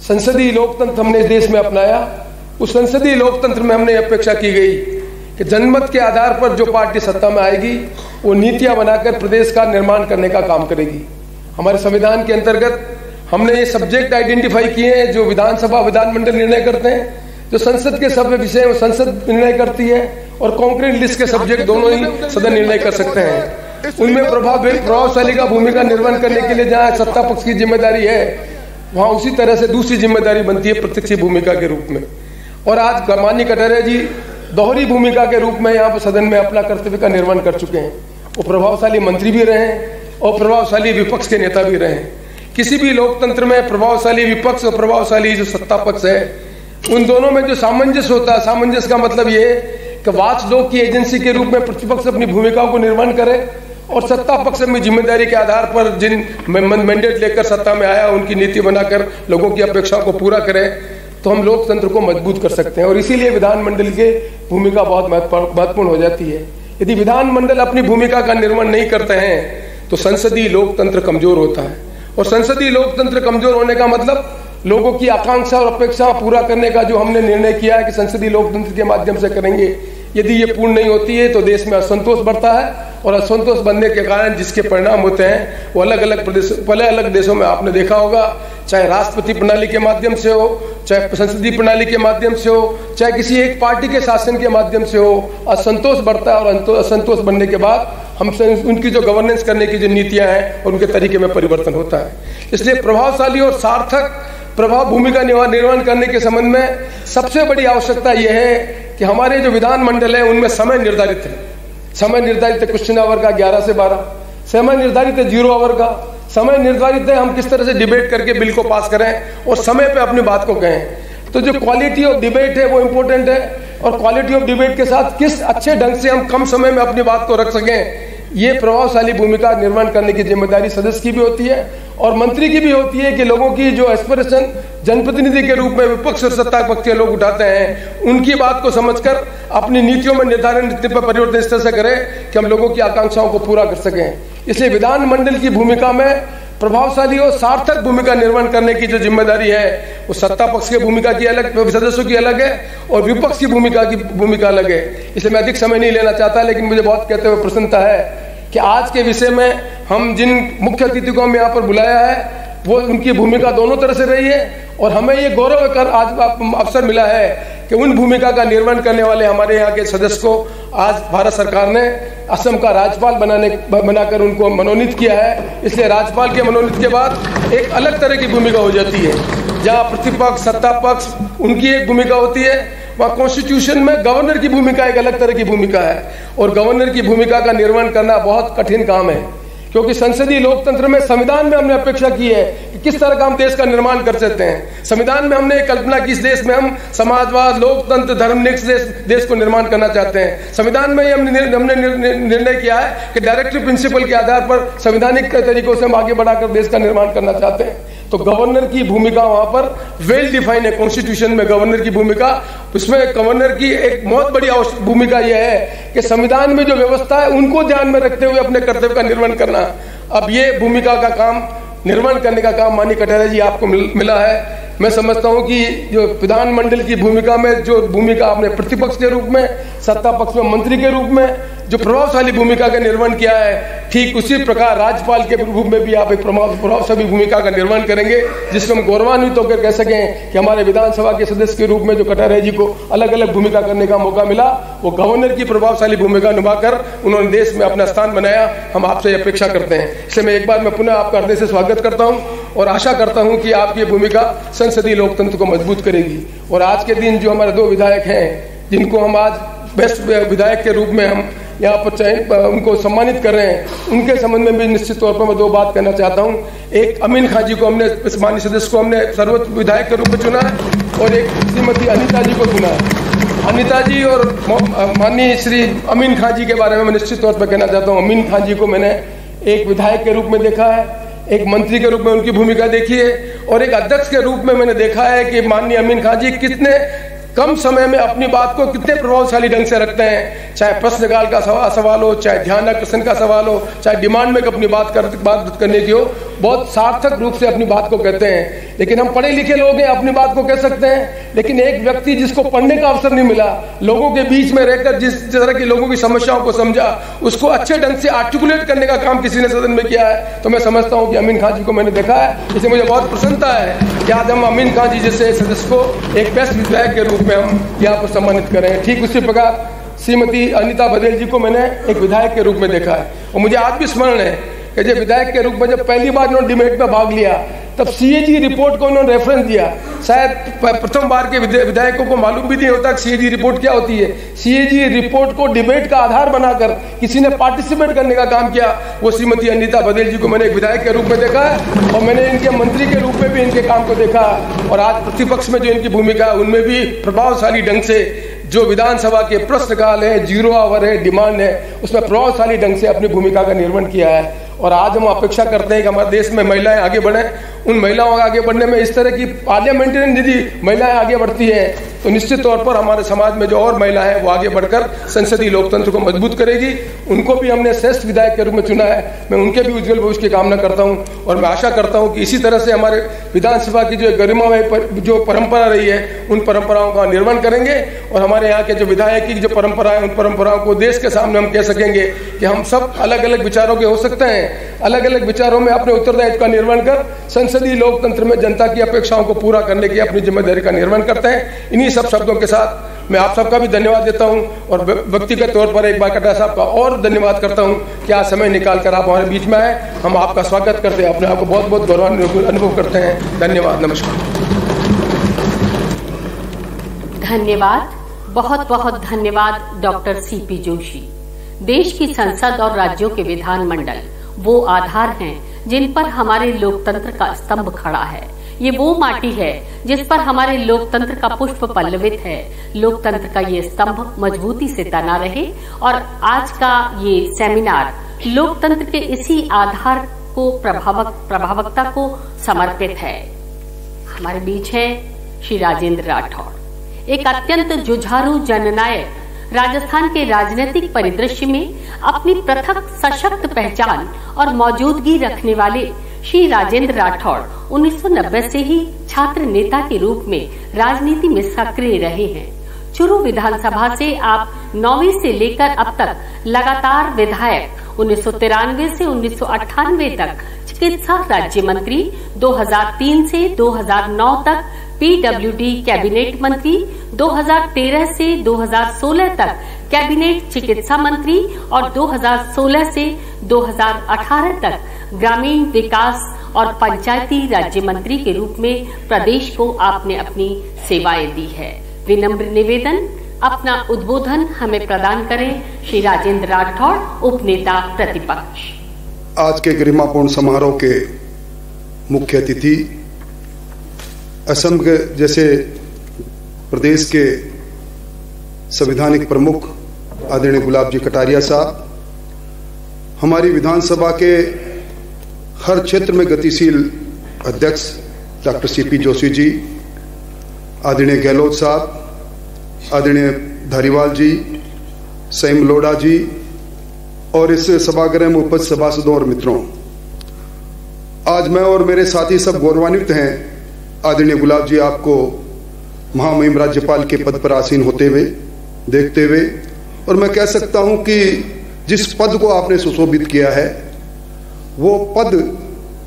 संसदीय लोकतंत्र हमने इस देश में अपनाया, उस संसदीय लोकतंत्र में हमने अपेक्षा की गई कि जनमत के आधार पर जो पार्टी सत्ता में आएगी वो नीतियां बनाकर प्रदेश का निर्माण करने का काम करेगी। हमारे संविधान के अंतर्गत हमने ये सब्जेक्ट आइडेंटिफाई किए हैं जो विधानसभा विधानमंडल निर्णय करते हैं, जो संसद के सब विषय वो संसद निर्णय करती है और कॉन्क्रीट लिस्ट के सब्जेक्ट दोनों ही सदन निर्णय कर सकते हैं। उनमें प्रभावशाली का भूमिका निर्वहन करने के लिए जहाँ सत्ता पक्ष की जिम्मेदारी है, वहाँ उसी तरह से दूसरी जिम्मेदारी बनती है प्रत्यक्ष भूमिका के रूप में। और आज माननीय कटारिया जी दोहरी भूमिका के रूप में यहाँ पर सदन में अपना कर्तव्य का निर्वहन कर चुके हैं। वो प्रभावशाली मंत्री भी रहे हैं और प्रभावशाली विपक्ष के नेता भी रहे हैं। किसी भी लोकतंत्र में प्रभावशाली विपक्ष और प्रभावशाली जो सत्ता पक्ष है, उन दोनों में जो सामंजस्य होता है, सामंजस्य का मतलब ये है कि वाचडॉग की एजेंसी के रूप में प्रतिपक्ष अपनी भूमिकाओं को निर्वहन करे और सत्ता पक्ष अपनी जिम्मेदारी के आधार पर जिन मैंडेट लेकर सत्ता में आया उनकी नीति बनाकर लोगों की अपेक्षाओं को पूरा करे, तो हम लोकतंत्र को मजबूत कर सकते हैं। और इसीलिए विधानमंडल की भूमिका बहुत महत्वपूर्ण हो जाती है। यदि विधानमंडल अपनी भूमिका का निर्वहन नहीं करते हैं तो संसदीय लोकतंत्र कमजोर होता है। और संसदीय लोकतंत्र कमजोर होने का मतलब लोगों की आकांक्षा और अपेक्षा पूरा करने का जो हमने निर्णय किया है कि संसदीय लोकतंत्र के माध्यम से करेंगे, यदि ये पूर्ण नहीं होती है तो देश में असंतोष बढ़ता है। और असंतोष बनने के कारण जिसके परिणाम होते हैं वो अलग अलग देशों में आपने देखा होगा, चाहे राष्ट्रपति प्रणाली के माध्यम से हो, चाहे संसदीय प्रणाली के माध्यम से हो, चाहे किसी एक पार्टी के शासन के माध्यम से हो, असंतोष बढ़ता है और असंतोष बनने के बाद हमसे उनकी जो गवर्नेंस करने की जो नीतियां हैं और उनके तरीके में परिवर्तन होता है। इसलिए प्रभावशाली और सार्थक प्रभाव भूमिका निर्वहन करने के संबंध में सबसे बड़ी आवश्यकता यह है कि हमारे जो विधानमंडल है उनमें समय निर्धारित है। समय निर्धारित है क्वेश्चन आवर का 11 से 12, समय निर्धारित है 0 आवर का, समय निर्धारित है हम किस तरह से डिबेट करके बिल को पास करें और समय पे अपनी बात को कहें। तो जो क्वालिटी ऑफ डिबेट है वो इम्पोर्टेंट है और क्वालिटी ऑफ डिबेट के साथ किस अच्छे ढंग से हम कम समय में अपनी बात को रख सकें, ये प्रभावशाली भूमिका निर्वहन करने की जिम्मेदारी सदस्य की भी होती है और मंत्री की भी होती है कि लोगों की जो एस्पिरेशन जनप्रतिनिधि के रूप में विपक्ष और सत्ता पक्ष के लोग उठाते हैं, उनकी बात को समझकर अपनी नीतियों में निर्धारण नीति पर परिवर्तन इस तरह से करें कि हम लोगों की आकांक्षाओं को पूरा कर सकें। इसलिए विधानमंडल की भूमिका में प्रभावशाली और सार्थक भूमिका निर्वहन करने की जो जिम्मेदारी है वो सत्ता पक्ष की भूमिका की अलग, सदस्यों की अलग है और विपक्ष की भूमिका अलग है। इसलिए मैं अधिक समय नहीं लेना चाहता, लेकिन मुझे बहुत कहते हुए प्रसन्नता है कि आज के विषय में हम जिन मुख्य अतिथि को हम यहाँ पर बुलाया है वो उनकी भूमिका दोनों तरह से रही है और हमें ये गौरव कर आज अवसर मिला है कि उन भूमिका का निर्वहन करने वाले हमारे यहाँ के सदस्य को आज भारत सरकार ने असम का राज्यपाल बनाकर उनको मनोनीत किया है। इसलिए राज्यपाल के मनोनीत के बाद एक अलग तरह की भूमिका हो जाती है, जहाँ प्रतिपक्ष सत्ता पक्ष उनकी एक भूमिका होती है, वहाँ कॉन्स्टिट्यूशन में गवर्नर की भूमिका एक अलग तरह की भूमिका है और गवर्नर की भूमिका का निर्वहन करना बहुत कठिन काम है, क्योंकि संसदीय लोकतंत्र में संविधान में हमने अपेक्षा की है कि किस तरह का हम देश का निर्माण कर सकते हैं। संविधान में हमने कल्पना की इस देश में हम समाजवाद, लोकतंत्र, धर्मनिरपेक्ष देश को निर्माण करना चाहते हैं। संविधान में हमने निर्णय किया है कि डायरेक्टिव प्रिंसिपल के आधार पर संवैधानिक तरीकों से हम आगे बढ़ाकर देश का निर्माण करना चाहते हैं। तो गवर्नर की भूमिका वहां पर वेल डिफाइन है कॉन्स्टिट्यूशन में गवर्नर की भूमिका। उसमें गवर्नर की एक बहुत बड़ी भूमिका यह है कि संविधान में जो व्यवस्था है उनको ध्यान में रखते हुए अपने कर्तव्य का निर्वहन करना। अब ये भूमिका का काम निर्वहन करने का काम माननीय कटारिया जी आपको मिला है। मैं समझता हूं कि जो विधानमंडल की भूमिका में जो भूमिका आपने प्रतिपक्ष के रूप में, सत्ता पक्ष में मंत्री के रूप में जो प्रभावशाली भूमिका का निर्वहन किया है, ठीक उसी प्रकार राज्यपाल के रूप में भी आप एक प्रभावशाली भूमिका का निर्वहन करेंगे, जिसको हम गौरवान्वित होकर कह सकें कि हमारे विधानसभा के सदस्य के रूप में जो कटारिया जी को अलग अलग भूमिका करने का मौका मिला, वो गवर्नर की प्रभावशाली भूमिका निभाकर उन्होंने देश में अपना स्थान बनाया। हम आपसे अपेक्षा करते हैं। इसलिए मैं एक बार मैं पुनः आपका हृदय से स्वागत करता हूँ और आशा करता हूँ कि आपकी भूमिका संसदीय लोकतंत्र को मजबूत करेगी। और आज के दिन जो हमारे 2 विधायक हैं जिनको हम आज बेस्ट विधायक के रूप में हम यहाँ पर उनको सम्मानित कर रहे हैं, उनके संबंध में भी निश्चित तौर पर मैं 2 बात कहना चाहता हूँ। एक अमीन खां जी को हमने, इस माननीय सदस्य को हमने सर्वोच्च विधायक के रूप में चुना है और एक श्रीमती अनिता जी को चुना है। अनिता जी और माननीय श्री अमीन खां जी के बारे में मैं निश्चित तौर पर कहना चाहता हूँ। अमीन खां जी को मैंने एक विधायक के रूप में देखा है, एक मंत्री के रूप में उनकी भूमिका देखी है और एक अध्यक्ष के रूप में मैंने देखा है कि माननीय अमीन खां जी कितने कम समय में अपनी बात को कितने प्रभावशाली ढंग से रखते हैं। चाहे प्रश्नकाल का सवाल हो, चाहे ध्यान आकर्षण का सवाल हो, चाहे डिमांड में अपनी बात करने की हो, बहुत सार्थक रूप से अपनी बात को कहते हैं। लेकिन हम पढ़े लिखे लोग हैं, अपनी बात को कह सकते हैं, लेकिन एक व्यक्ति जिसको पढ़ने का अवसर नहीं मिला, लोगों के बीच में रहकर जिस तरह की लोगों की समस्याओं को समझा, उसको अच्छे ढंग से आर्टिकुलेट करने का काम किसी ने सदन में किया है, तो मैं समझता हूं कि अमीन खान जी को मैंने देखा है। इससे मुझे बहुत प्रसन्नता है कि आज हम अमीन खान जी जैसे सदस्य को एक बेस्ट विधायक के रूप में हम यहाँ पर सम्मानित करें। ठीक उसी प्रकार श्रीमती अनीता बघेल जी को मैंने एक विधायक के रूप में देखा है, और मुझे आज भी स्मरण है कि जब विधायक के रूप में जब पहली बार उन्होंने डिबेट में भाग लिया, तब सीएजी रिपोर्ट को उन्होंने रेफरेंस दिया। शायद प्रथम बार के विधायकों को मालूम भी नहीं होता कि सीएजी रिपोर्ट क्या होती है। सीएजी रिपोर्ट को डिबेट का आधार बनाकर किसी ने पार्टिसिपेट करने का काम किया, वो श्रीमती अनीता बघेल जी को मैंने एक विधायक के रूप में देखा है, और मैंने इनके मंत्री के रूप में भी इनके काम को देखा। और आज प्रतिपक्ष में जो इनकी भूमिका है, उनमें भी प्रभावशाली ढंग से जो विधानसभा के प्रश्नकाल है, 0 आवर है, डिमांड है, उसमें प्रभावशाली ढंग से अपनी भूमिका का निर्वहन किया है। और आज हम अपेक्षा करते हैं कि हमारे देश में महिलाएं आगे बढ़ें। उन महिलाओं का आगे बढ़ने में इस तरह की पार्लियामेंट्रियन यदि महिलाएं आगे बढ़ती हैं, तो निश्चित तौर पर हमारे समाज में जो और महिलाएं हैं वो आगे बढ़कर संसदीय लोकतंत्र को मजबूत करेगी। उनको भी हमने श्रेष्ठ विधायक के रूप में चुना है। मैं उनके भी उज्जवल भविष्य की कामना करता हूं, और मैं आशा करता हूं कि इसी तरह से हमारे विधानसभा की जो गरिमामय जो परंपरा रही है, उन परंपराओं का निर्वहन करेंगे, और हमारे यहाँ के जो विधायक की जो परंपरा है, उन परंपराओं को देश के सामने हम कह सकेंगे कि हम सब अलग अलग विचारों के हो सकते हैं, अलग अलग विचारों में अपने उत्तरदायित्व का निर्वहन कर संसदीय लोकतंत्र में जनता की अपेक्षाओं को पूरा करने की अपनी जिम्मेदारी का निर्वहन करते हैं। इन्हीं सब शब्दों के साथ मैं आप सबका भी धन्यवाद देता हूं, और व्यक्तिगत तौर पर एक बार कटारिया साहब का और धन्यवाद करता हूं कि आज समय निकालकर आप हमारे बीच में आए। हम आपका स्वागत करते हैं, अपने आप को बहुत बहुत गौरवान्वित अनुभव करते हैं। धन्यवाद, नमस्कार। धन्यवाद, बहुत बहुत धन्यवाद डॉक्टर सीपी जोशी। देश की संसद और राज्यों के विधानमंडल वो आधार हैं जिन पर हमारे लोकतंत्र का स्तंभ खड़ा है। ये वो माटी है जिस पर हमारे लोकतंत्र का पुष्प पल्लवित है। लोकतंत्र का ये स्तंभ मजबूती से तना रहे, और आज का ये सेमिनार लोकतंत्र के इसी आधार को प्रभावकता को समर्पित है। हमारे बीच है श्री राजेंद्र राठौड़, एक अत्यंत जुझारू जननायक। राजस्थान के राजनीतिक परिदृश्य में अपनी पृथक सशक्त पहचान और मौजूदगी रखने वाले श्री राजेंद्र राठौड़ 1990 से ही छात्र नेता के रूप में राजनीति में सक्रिय रहे हैं। चुरू विधानसभा से आप 9वीं से लेकर अब तक लगातार विधायक, 1993 से 1998 तक चिकित्सा राज्य मंत्री, 2003 से 2009 तक पीडब्ल्यूडी कैबिनेट मंत्री, 2013 से 2016 तक कैबिनेट चिकित्सा मंत्री, और 2016 से 2018 तक ग्रामीण विकास और पंचायती राज्य मंत्री के रूप में प्रदेश को आपने अपनी सेवाएं दी है। विनम्र निवेदन, अपना उद्बोधन हमें प्रदान करें श्री राजेंद्र राठौड़, उपनेता प्रतिपक्ष। आज के गरिमापूर्ण समारोह के मुख्य अतिथि, असम के जैसे प्रदेश के संवैधानिक प्रमुख आदरणीय गुलाब जी कटारिया साहब, हमारी विधानसभा के हर क्षेत्र में गतिशील अध्यक्ष डॉक्टर सीपी जोशी जी, आदरणीय गहलोत साहब, आदरणीय धारीवाल जी, सईम लोढ़ा जी, और इस सभागृह में उपस्थित सभासदों और मित्रों, आज मैं और मेरे साथी सब गौरवान्वित हैं आदरणीय गुलाब जी आपको महामहिम राज्यपाल के पद पर आसीन होते हुए देखते हुए। और मैं कह सकता हूं कि जिस पद को आपने सुशोभित किया है, वो पद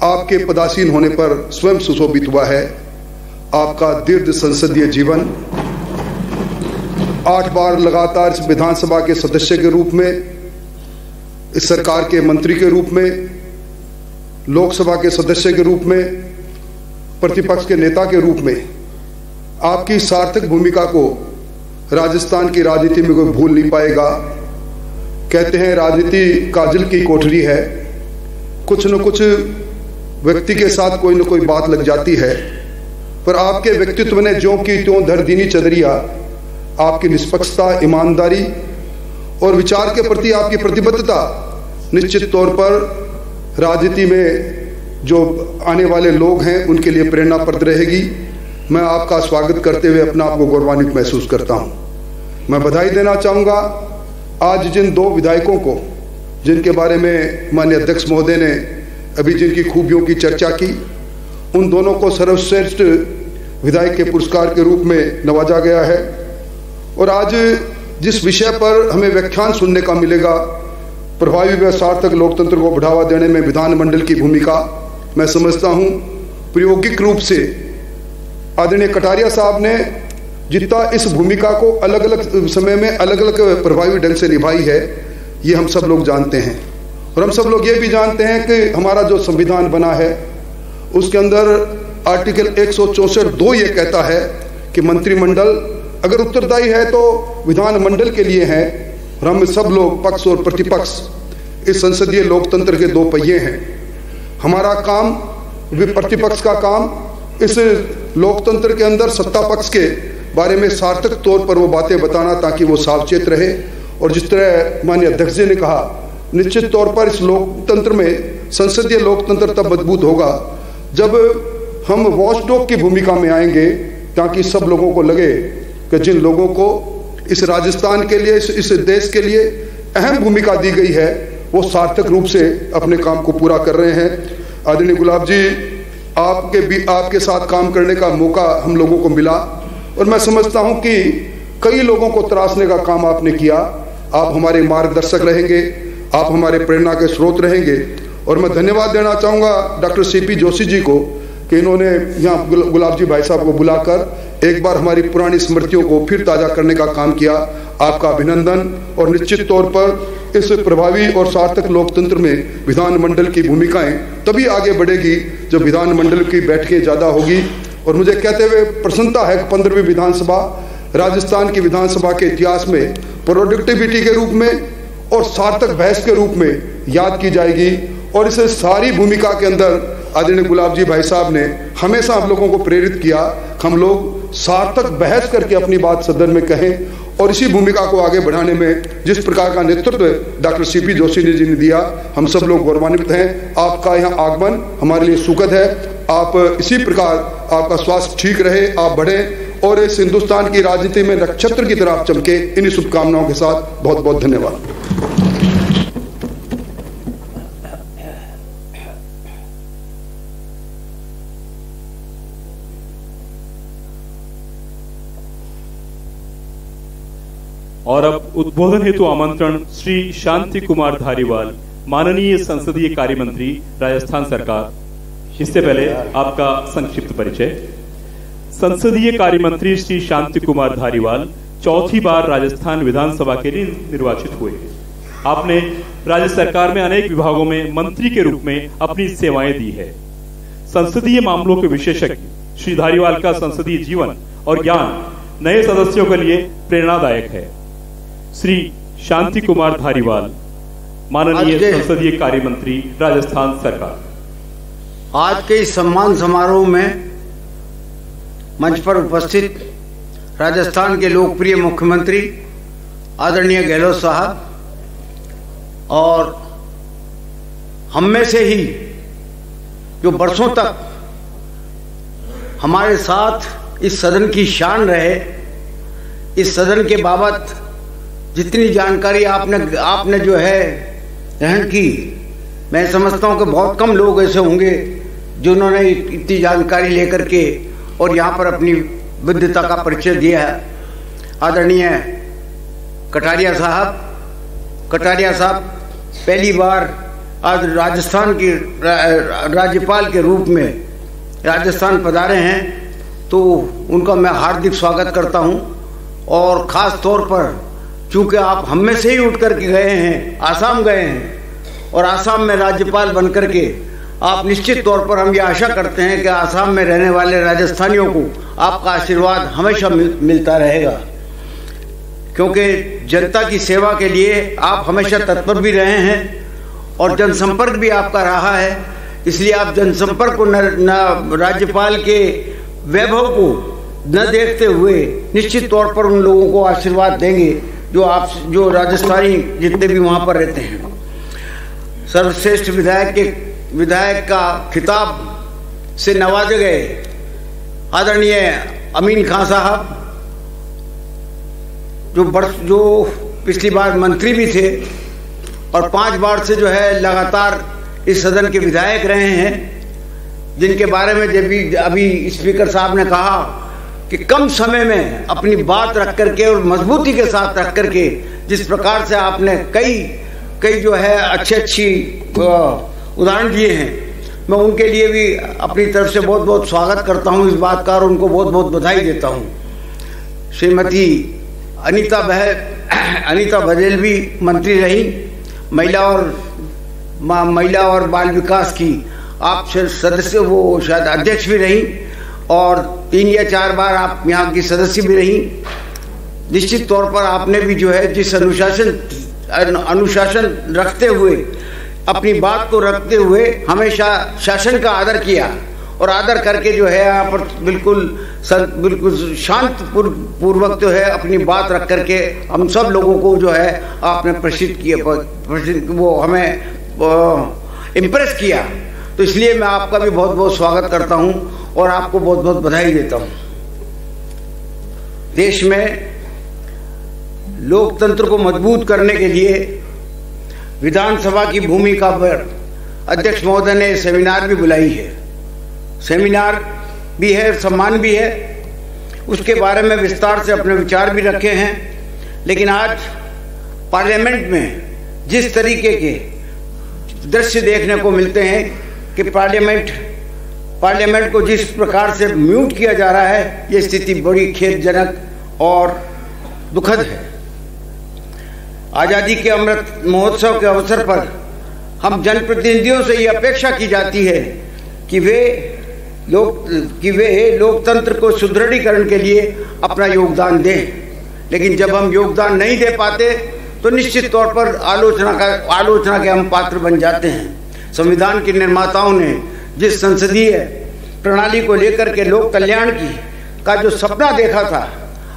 आपके पदासीन होने पर स्वयं सुशोभित हुआ है। आपका दीर्घ संसदीय जीवन, 8 बार लगातार इस विधानसभा के सदस्य के रूप में, इस सरकार के मंत्री के रूप में, लोकसभा के सदस्य के रूप में, प्रतिपक्ष के नेता के रूप में, आपकी सार्थक भूमिका को राजस्थान की राजनीति में कोई भूल नहीं पाएगा। कहते हैं राजनीति काजल की कोठरी है, कुछ न कुछ व्यक्ति के साथ कोई न कोई बात लग जाती है, पर आपके व्यक्तित्व ने ज्यों की त्यों धर दीनी चदरिया। आपकी निष्पक्षता, ईमानदारी और विचार के प्रति आपकी प्रतिबद्धता निश्चित तौर पर राजनीति में जो आने वाले लोग हैं उनके लिए प्रेरणाप्रद रहेगी। मैं आपका स्वागत करते हुए अपना आप को गौरवान्वित महसूस करता हूं। मैं बधाई देना चाहूंगा आज जिन 2 विधायकों को, जिनके बारे में माननीय अध्यक्ष महोदय ने अभी जिनकी खूबियों की चर्चा की, उन दोनों को सर्वश्रेष्ठ विधायक के पुरस्कार के रूप में नवाजा गया है। और आज जिस विषय पर हमें व्याख्यान सुनने का मिलेगा, प्रभावी व सार्थक लोकतंत्र को बढ़ावा देने में विधानमंडल की भूमिका, मैं समझता हूं प्रायोगिक रूप से आदरणीय कटारिया साहब ने जितना इस भूमिका को अलग अलग समय में अलग अलग प्रभावी ढंग से निभाई है, ये हम सब लोग जानते हैं। और हम सब लोग ये भी जानते हैं कि हमारा जो संविधान बना है उसके अंदर आर्टिकल 164(2) ये कहता है कि मंत्रिमंडल अगर उत्तरदायी है तो विधानमंडल के लिए है, और हम सब लोग पक्ष और प्रतिपक्ष इस संसदीय लोकतंत्र के दो पहिए हैं। हमारा काम, प्रतिपक्ष का काम इस लोकतंत्र के अंदर सत्ता पक्ष के बारे में सार्थक तौर पर वो बातें बताना, ताकि वो सावचेत रहे। और जिस तरह माननीय अध्यक्ष जी ने कहा, निश्चित तौर पर इस लोकतंत्र में, संसदीय लोकतंत्र तब मजबूत होगा जब हम वॉचडॉग की भूमिका में आएंगे, ताकि सब लोगों को लगे कि जिन लोगों को इस राजस्थान के लिए, इस देश के लिए अहम भूमिका दी गई है, वो सार्थक रूप से अपने काम को पूरा कर रहे हैं। आदरणीय गुलाब जी, आपके साथ काम करने का मौका हम लोगों को मिला, और मैं समझता हूं कि कई लोगों को तराशने का काम आपने किया। आप हमारे मार्गदर्शक रहेंगे, आप हमारे प्रेरणा के स्रोत रहेंगे। और मैं धन्यवाद देना चाहूँगा डॉक्टर सीपी जोशी जी को कि इन्होंने यहाँ गुलाब जी भाई साहब को बुलाकर एक बार हमारी पुरानी स्मृतियों को फिर ताज़ा करने का काम किया। आपका अभिनंदन। और निश्चित तौर पर इस प्रभावी और सार्थक लोकतंत्र में विधानमंडल की भूमिकाएं तभी आगे बढ़ेगी जब विधानमंडल की बैठकें ज़्यादा होगी। और मुझे कहते हुए प्रसन्नता है कि 15वीं विधानसभा राजस्थान की विधानसभा के इतिहास में प्रोडक्टिविटी के रूप में और सार्थक बहस के रूप में याद की जाएगी। और इस सारी भूमिका के अंदर आदरणीय गुलाब जी भाई साहब ने हमेशा हम लोगों को प्रेरित किया, हम लोग सार्थक बहस करके अपनी बात सदन में कहें। और इसी भूमिका को आगे बढ़ाने में जिस प्रकार का नेतृत्व डॉक्टर सीपी जोशी जी ने दिया, हम सब लोग गौरवान्वित हैं। आपका यहाँ आगमन हमारे लिए सुखद है। आप इसी प्रकार, आपका स्वास्थ्य ठीक रहे, आप बढ़ें और इस हिंदुस्तान की राजनीति में नक्षत्र की तरह चमके। इन्हीं शुभकामनाओं के साथ बहुत बहुत धन्यवाद। और अब उद्बोधन हेतु आमंत्रण श्री शांति कुमार धारीवाल, माननीय संसदीय कार्य मंत्री, राजस्थान सरकार। इससे पहले आपका संक्षिप्त परिचय। संसदीय कार्य मंत्री श्री शांति कुमार धारीवाल चौथी बार राजस्थान विधानसभा के लिए निर्वाचित हुए। आपने राज्य सरकार में अनेक विभागों में मंत्री के रूप में अपनी सेवाएं दी है। संसदीय मामलों के विशेषज्ञ श्री धारीवाल का संसदीय जीवन और ज्ञान नए सदस्यों के लिए प्रेरणादायक है। श्री शांति कुमार धारीवाल, माननीय संसदीय कार्य मंत्री, राजस्थान सरकार। आज के इस सम्मान समारोह में मंच पर उपस्थित राजस्थान के लोकप्रिय मुख्यमंत्री आदरणीय गहलोत साहब और हम में से ही जो बरसों तक हमारे साथ इस सदन की शान रहे, इस सदन के बाबत जितनी जानकारी आपने जो है ग्रहण की, मैं समझता हूं कि बहुत कम लोग ऐसे होंगे जिन्होंने इतनी जानकारी लेकर के और यहाँ पर अपनी विद्वता का परिचय दिया है। आदरणीय कटारिया साहब पहली बार आज राजस्थान की राज्यपाल के रूप में राजस्थान पधारे हैं, तो उनका मैं हार्दिक स्वागत करता हूं। और ख़ास तौर पर चूँकि आप हम में से ही उठ कर के गए हैं, आसाम गए हैं और आसाम में राज्यपाल बन कर के आप निश्चित तौर पर हम ये आशा करते हैं कि आसाम में रहने वाले राजस्थानियों को आपका आशीर्वाद हमेशा मिलता रहेगा, क्योंकि जनता की सेवा के लिए आप हमेशा तत्पर भी रहे हैं और जनसंपर्क भी आपका रहा है। इसलिए आप जनसंपर्क को न राज्यपाल के वैभव को न देखते हुए निश्चित तौर पर उन लोगों को आशीर्वाद देंगे जो राजस्थानी जितने भी वहाँ पर रहते हैं। सर्वश्रेष्ठ विधायक का खिताब से नवाजे गए आदरणीय अमीन खान साहब, जो पिछली बार मंत्री भी थे और 5 बार से जो है लगातार इस सदन के विधायक रहे हैं, जिनके बारे में जब भी अभी स्पीकर साहब ने कहा कि कम समय में अपनी बात रख करके और मजबूती के साथ रख करके जिस प्रकार से आपने कई जो है अच्छी उदाहरण दिए हैं, मैं उनके लिए भी अपनी तरफ से बहुत बहुत स्वागत करता हूं इस बात का और उनको बहुत बहुत बधाई देता हूं। श्रीमती अनीता बघेल भी मंत्री रही, महिला और बाल विकास की आप सदस्य, वो शायद अध्यक्ष भी रही और 3 या 4 बार आप यहाँ की सदस्य भी रही। निश्चित तौर पर आपने भी जो है जिस अनुशासन रखते हुए, अपनी बात को रखते हुए हमेशा शासन का आदर किया और आदर करके जो है यहाँ पर बिल्कुल शांत पूर्वक जो है अपनी बात रख करके हम सब लोगों को जो है आपने प्रसिद्ध किया, वो हमें इम्प्रेस किया। तो इसलिए मैं आपका भी बहुत बहुत स्वागत करता हूं और आपको बहुत बहुत बधाई देता हूं। देश में लोकतंत्र को मजबूत करने के लिए विधानसभा की भूमिका पर अध्यक्ष महोदय ने सेमिनार भी बुलाई है। सेमिनार भी है, सम्मान भी है, उसके बारे में विस्तार से अपने विचार भी रखे हैं। लेकिन आज पार्लियामेंट में जिस तरीके के दृश्य देखने को मिलते हैं कि पार्लियामेंट को जिस प्रकार से म्यूट किया जा रहा है, ये स्थिति बड़ी खेदजनक और दुखद है। आजादी के अमृत महोत्सव के अवसर पर हम जनप्रतिनिधियों से ये अपेक्षा की जाती है कि वे लोकतंत्र को सुदृढ़ीकरण के लिए अपना योगदान दें। लेकिन जब हम योगदान नहीं दे पाते तो निश्चित तौर पर आलोचना के हम पात्र बन जाते हैं। संविधान के निर्माताओं ने जिस संसदीय प्रणाली को लेकर के लोक कल्याण का जो सपना देखा था,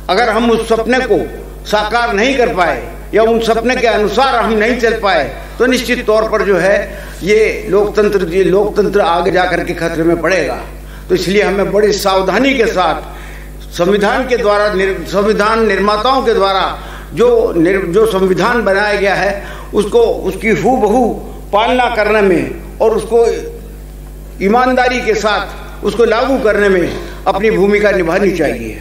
अगर हम उस सपने को साकार नहीं कर पाए या उन सपने के अनुसार हम नहीं चल पाए तो निश्चित तौर पर जो है ये लोकतंत्र आगे जाकर के खतरे में पड़ेगा। तो इसलिए हमें बड़ी सावधानी के साथ संविधान निर्माताओं के द्वारा जो संविधान बनाया गया है उसकी हूबहू पालना करने में और उसको ईमानदारी के साथ उसको लागू करने में अपनी भूमिका निभानी चाहिए।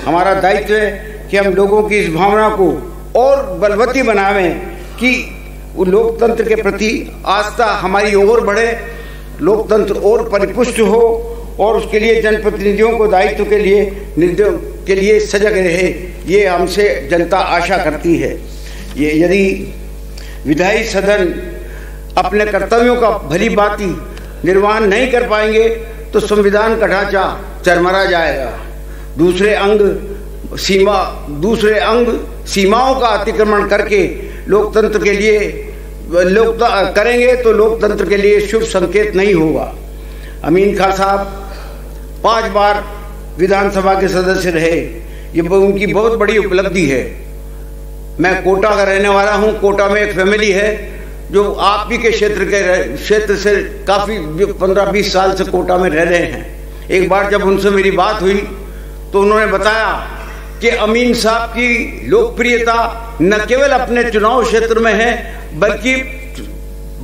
हमारा दायित्व है कि हम लोगों की इस भावना को और बलवती बनावें कि वो लोकतंत्र के प्रति आस्था हमारी और बढ़े, लोकतंत्र और परिपुष्ट हो और उसके लिए जनप्रतिनिधियों को दायित्व के लिए सजग रहे। ये हमसे जनता आशा करती है। ये यदि विधायी सदन अपने कर्तव्यों का भली भांति निर्वहन नहीं कर पाएंगे तो संविधान का ढांचा चरमरा जाएगा। दूसरे अंग सीमाओं का अतिक्रमण करके लोकतंत्र के लिए करेंगे तो लोकतंत्र के लिए शुभ संकेत नहीं होगा। अमीन खां साहब 5 बार विधानसभा के सदस्य रहे, ये उनकी बहुत बड़ी उपलब्धि है। मैं कोटा का रहने वाला हूं। कोटा में एक फैमिली है जो आप ही के क्षेत्र से काफी 15-20 साल से कोटा में रह रहे हैं। एक बार जब उनसे मेरी बात हुई तो उन्होंने बताया कि अमीन साहब की लोकप्रियता न केवल अपने चुनाव क्षेत्र में है बल्कि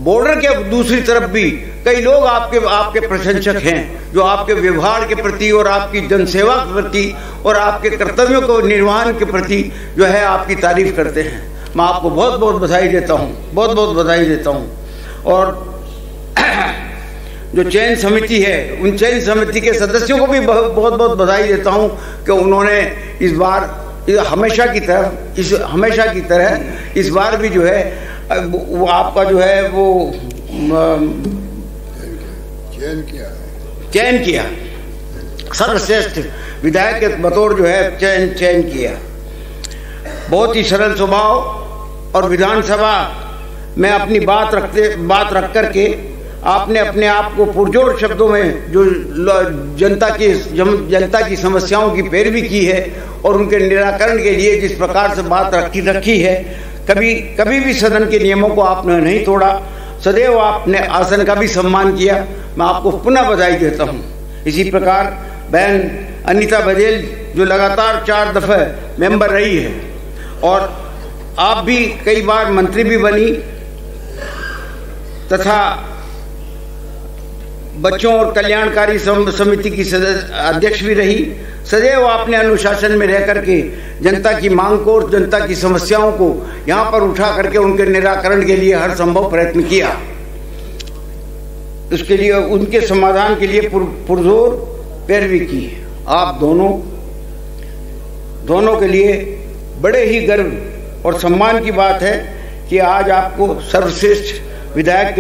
बॉर्डर के दूसरी तरफ भी कई लोग आपके प्रशंसक हैं जो आपके व्यवहार के प्रति और आपकी जनसेवा के प्रति और आपके कर्तव्यों को निर्वहन के प्रति जो है आपकी तारीफ करते हैं। मैं आपको बहुत बहुत बधाई देता हूं। और जो चयन समिति है उन चयन समिति के सदस्यों को भी बहुत बहुत बधाई देता हूं कि उन्होंने इस बार हमेशा की तरह इस बार भी जो है वो आपका जो है वो चयन किया, सर्वश्रेष्ठ विधायक के बतौर जो है चयन किया। बहुत ही सरल स्वभाव और विधानसभा में अपनी बात रख करके आपने अपने आप को पुरजोर शब्दों में जो जनता की समस्याओं की पैरवी की है और उनके निराकरण के लिए जिस प्रकार से बात रखी है, कभी भी सदन के नियमों को आपने नहीं तोड़ा, सदैव आपने आसन का भी सम्मान किया। मैं आपको पुनः बधाई देता हूं। इसी प्रकार बहन अनीता बघेल जो लगातार 4 दफे मेंबर रही है और आप भी कई बार मंत्री भी बनी तथा बच्चों और कल्याणकारी समिति की अध्यक्ष भी रही। सदैव आपने अनुशासन में रह करके जनता की मांग को और जनता की समस्याओं को यहाँ पर उठा करके उनके निराकरण के लिए हर संभव प्रयत्न किया। उसके लिए उनके समाधान के लिए पुरजोर पैरवी की। आप दोनों के लिए बड़े ही गर्व और सम्मान की बात है कि आज आपको सर्वश्रेष्ठ विधायक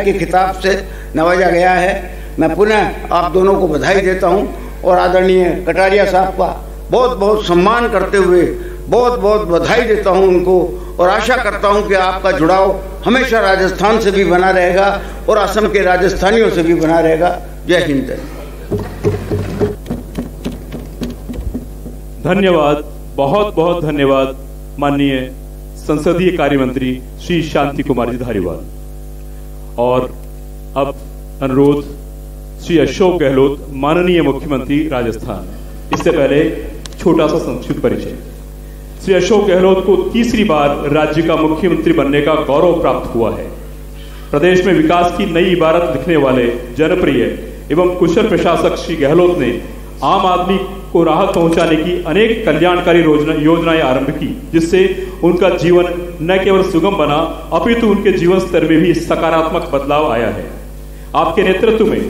के खिताब से नवाजा गया है। मैं पुनः आप दोनों को बधाई देता हूं और आदरणीय कटारिया साहब का बहुत बहुत सम्मान करते हुए बहुत बहुत बधाई देता हूं उनको, और आशा करता हूं कि आपका जुड़ाव हमेशा राजस्थान से भी बना रहेगा और असम के राजस्थानियों से भी बना रहेगा। जय हिंद। धन्यवाद, बहुत बहुत धन्यवाद माननीय संसदीय कार्य मंत्री श्री शांति कुमार जी धारीवाल। और अब अनुरोध श्री अशोक गहलोत माननीय मुख्यमंत्री राजस्थान। इससे पहले छोटा सा संक्षिप्त परिचय। श्री अशोक गहलोत को तीसरी बार राज्य का मुख्यमंत्री बनने का गौरव प्राप्त हुआ है। प्रदेश में विकास की नई इबारत लिखने वाले जनप्रिय एवं कुशल प्रशासक श्री गहलोत ने आम आदमी को राहत पहुंचाने की अनेक कल्याणकारी योजनाएं आरंभ की, जिससे उनका जीवन न केवल सुगम बना अपितु उनके जीवन स्तर में भी सकारात्मक बदलाव आया है। आपके नेतृत्व में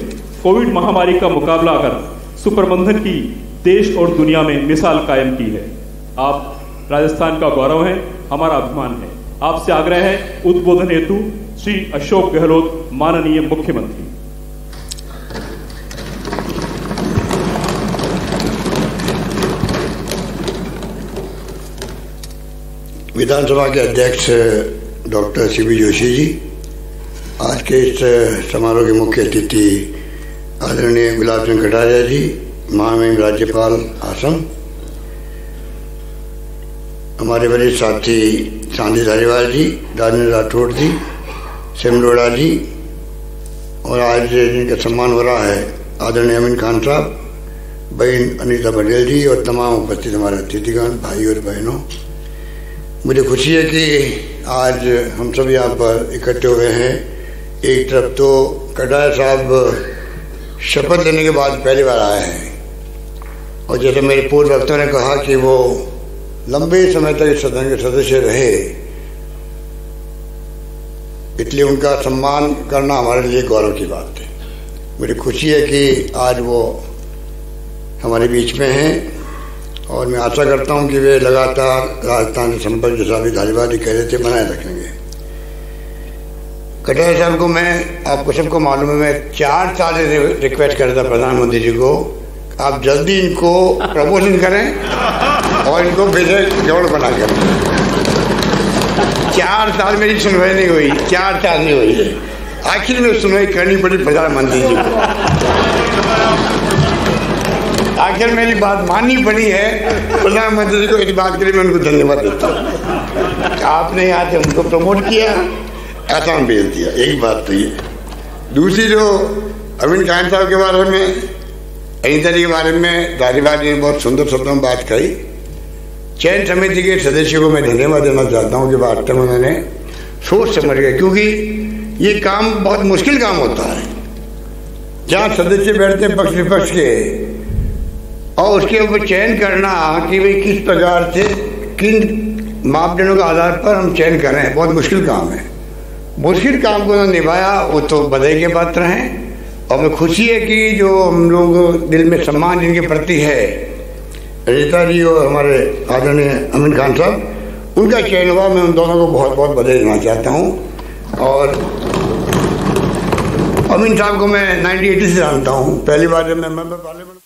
कोविड महामारी का मुकाबला कर सुप्रबंधन की देश और दुनिया में मिसाल कायम की है। आप राजस्थान का गौरव है, हमारा अभिमान है। आपसे आग्रह है उद्बोधन हेतु श्री अशोक गहलोत माननीय मुख्यमंत्री। विधानसभा के अध्यक्ष डॉक्टर सीपी जोशी जी, आज के इस समारोह के मुख्य अतिथि आदरणीय गुलाब सिंह कटारिया जी, महामहिम राज्यपाल असम, हमारे वरिष्ठ साथी शांति धारीवाल जी, राजेंद्र राठौड़ जी, सिमरोड़ा जी, और आज जिनका सम्मान हो रहा है आदरणीय अमीन खान साहब, बहन अनीता पटेल जी और तमाम उपस्थित हमारे अतिथिगण, भाई और बहनों, मुझे खुशी है कि आज हम सब यहाँ पर इकट्ठे हुए हैं। एक तरफ तो कटारिया साहब शपथ लेने के बाद पहली बार आए हैं, और जैसे मेरे पूर्व वक्ताओं ने कहा कि वो लंबे समय तक सदन के सदस्य रहे, इसलिए उनका सम्मान करना हमारे लिए गौरव की बात है। मुझे खुशी है कि आज वो हमारे बीच में हैं, और मैं आशा करता हूं कि वे लगातार राजस्थान से संपर्क, जैसा भी धारीवाल जी कह रहे थे, बनाए रखेंगे। कटारिया साहब को मैं, आपको सबको मालूम है, मैं 4 साल से रिक्वेस्ट कर रहा था प्रधानमंत्री जी को, आप जल्दी इनको प्रमोशन करें और इनको भेजें जोड़ बनाकर। 4 साल मेरी सुनवाई नहीं हुई, 4 साल नहीं हुई, आखिर में सुनवाई करनी पड़ी प्रधानमंत्री जी को। आखिर मेरी बात माननी पड़ी है प्रधानमंत्री जी को। इस बात के लिए मैं उनको धन्यवाद देता हूँ। आपने यहाँ से उनको प्रमोट किया, ऐसा भेज दिया, एक बात तो ये। दूसरी जो अमीन खान साहब के बारे में, अनीता जी के बारे में धारीवाल जी ने बहुत सुंदर शब्दों में बात कही। चयन समिति के सदस्यों को मैं धन्यवाद देना चाहता हूँ कि वास्तव में उन्होंने सोच समझ गए, क्योंकि ये काम बहुत मुश्किल काम होता है, जहाँ सदस्य बैठते हैं पक्ष विपक्ष के, और उसके ऊपर चयन करना कि भाई किस प्रकार से किन मापदंडों के आधार पर हम चयन कर रहे हैं, बहुत मुश्किल काम है। मुश्किल काम को उन्होंने निभाया, वो तो बधाई के पात्र हैं। और मैं खुशी है कि जो हम लोग दिल में सम्मान जिनके प्रति है, रीता जी और हमारे आदरणीय अमीन खान साहब, उनका चयन हुआ। मैं उन दोनों को बहुत बहुत बधाई देना चाहता हूँ। और अमीन साहब को मैं 1980 से जानता हूँ, पहली बार जब मैं मेंबर पार्लियामेंट